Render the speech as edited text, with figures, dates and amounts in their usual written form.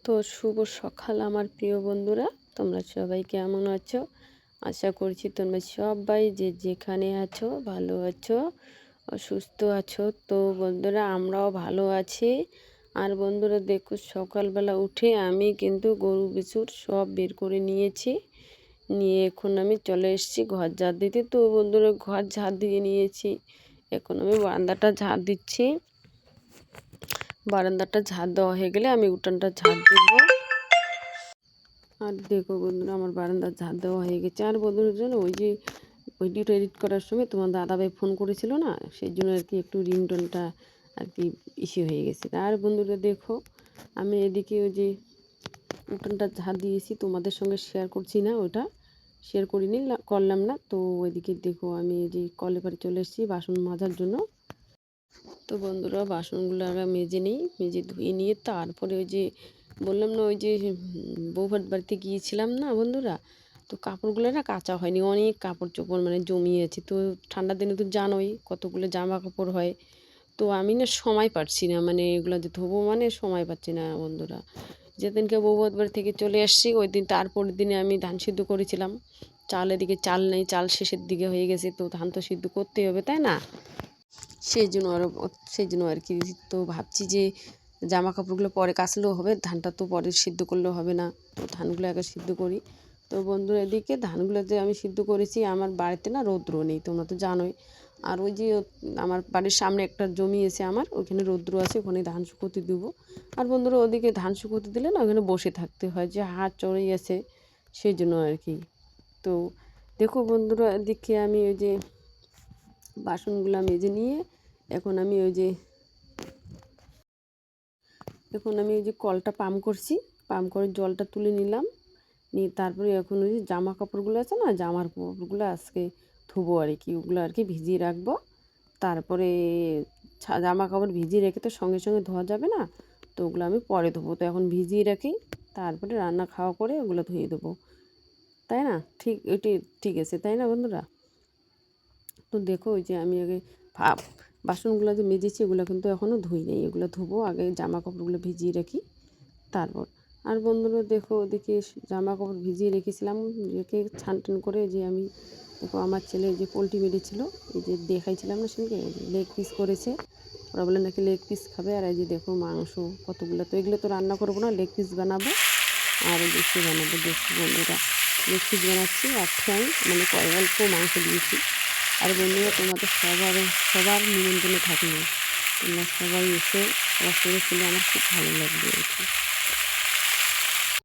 তো শুভ সকাল আমার প্রিয় বন্ধুরা, তোমরা সবাই কেমন আছো? আশা করছি তোমরা সবাই যে যেখানে আছো ভালো আছো, সুস্থ আছো। তো বন্ধুরা আমরাও ভালো আছি। আর বন্ধুরা দেখো, সকালবেলা উঠে আমি কিন্তু গরু বিছুর সব বের করে নিয়েছি। নিয়ে এখন আমি চলে এসেছি ঘর ঝাড় দিতে। তো বন্ধুরা ঘর ঝাড় দিয়ে নিয়েছি, এখন আমি বারান্দাটা ঝাড় দিচ্ছি। বারান্দাটা ঝাড় দেওয়া হয়ে গেলে আমি উঠানটা ঝাড় দেব। আর দেখো বন্ধুরা, আমার বারান্দার ঝাড় দেওয়া হয়ে গেছে। আর বন্ধুদের জন্য ওই যে ভিডিওটা এডিট করার সময় তোমার দাদাভাই ফোন করেছিল না, সেই জন্য আর কি একটু রিংটোনটা আর কি ইস্যু হয়ে গেছে। আর বন্ধুরা দেখো, আমি এদিকে ওই যে উঠানটা ঝাড় দিয়েছি, তোমাদের সঙ্গে শেয়ার করছি না, ওটা শেয়ার করিনি, করলাম না। তো ওইদিকে দেখো আমি এই যে কলে পারে চলে এসেছি বাসন মাজার জন্য। তো বন্ধুরা বাসনগুলো আমরা মেজে নিই, মেজে ধুয়ে নিয়ে তারপরে ওই যে বললাম না, ওই যে বৌভাত বাড়িতে গিয়েছিলাম না বন্ধুরা, তো কাপড়গুলো না কাচা হয়নি, অনেক কাপড় চোপড় মানে জমিয়েছে। তো ঠান্ডার দিনে তো জানোই কতগুলো জামা কাপড় হয়। তো আমি না সময় পাচ্ছি না, মানে এগুলো যে ধোবো মানে সময় পাচ্ছি না বন্ধুরা। যেদিনকে বৌভাত বাড়ি থেকে চলে আসছি ওই দিন, তারপরের দিনে আমি ধান সিদ্ধ করেছিলাম। চাল এদিকে চাল নেই, চাল শেষের দিকে হয়ে গেছে, তো ধান তো সিদ্ধ করতেই হবে তাই না? সেই জন্য আর কি। তো ভাবছি যে জামা কাপড়গুলো পরে কাচলেও হবে, ধানটা তো পরে সিদ্ধ করলেও হবে না, তো ধানগুলো আগে সিদ্ধ করি। তো বন্ধুরা এদিকে ধানগুলো যে আমি সিদ্ধ করেছি, আমার বাড়িতে না রৌদ্র নেই, তোমরা তো জানোই। আর ওই যে আমার বাড়ির সামনে একটা জমি এসে আমার ওইখানে রৌদ্র আছে, ওখানে ধান শুকোতে দেবো। আর বন্ধুরা ওদিকে ধান শুকোতে দিলে না ওখানে বসে থাকতে হয়, যে হাত চড়েই আছে, সেই জন্য আর কি। তো দেখো বন্ধুরা এদিকে আমি ওই যে বাসনগুলো মেজে নিয়ে এখন আমি ওই যে কলটা পাম্প করছি, পাম্প করে জলটা তুলে নিলাম। নিয়ে তারপরে এখন ওই যে জামা কাপড়গুলো আছে না, জামার কাপড়গুলো আজকে ধুবো আর কি, ওগুলো আর কি ভিজিয়ে রাখবো। তারপরে জামা কাপড় ভিজিয়ে রেখে তো সঙ্গে সঙ্গে ধোয়া যাবে না, তো ওগুলো আমি পরে ধোবো। তো এখন ভিজিয়ে রাখি, তারপরে রান্না খাওয়া করে ওগুলো ধুয়ে দেবো, তাই না? এটি ঠিক আছে তাই না বন্ধুরা? তো দেখো ওই যে আমি আগে বাসনগুলো যে মেজেছি ওগুলো কিন্তু এখনও ধুই নেই, এগুলো ধুবো আগে, জামা কাপড়গুলো ভিজিয়ে রাখি তারপর। আর বন্ধুরা দেখো ওদিকে জামা কাপড় ভিজিয়ে রেখেছিলাম, রেখে ছান টান করে যে আমি দেখো আমার ছেলে যে পোলট্রি মেরেছিল, এই যে দেখাইছিলাম না সেদিকে, লেগ পিস করেছে। ওরা বলে নাকি লেগ পিস খাবে। আর এই যে দেখো মাংস কতগুলো, তো এগুলো তো রান্না করবো না, লেগ পিস বানাবো। আর বেশি বানাবো, দেখছি বন্ধুরা লেগ পিস বানাচ্ছি আর ঠ্যাং মানে অল্প মাংস দিয়েছি। আর বন্ধুরা তোমাদের সবার নিমন্ত্রণে থাকবে, তোমরা সবাই এসে সবার সঙ্গে খেলে আমার খুব ভালো লাগবে আর কি।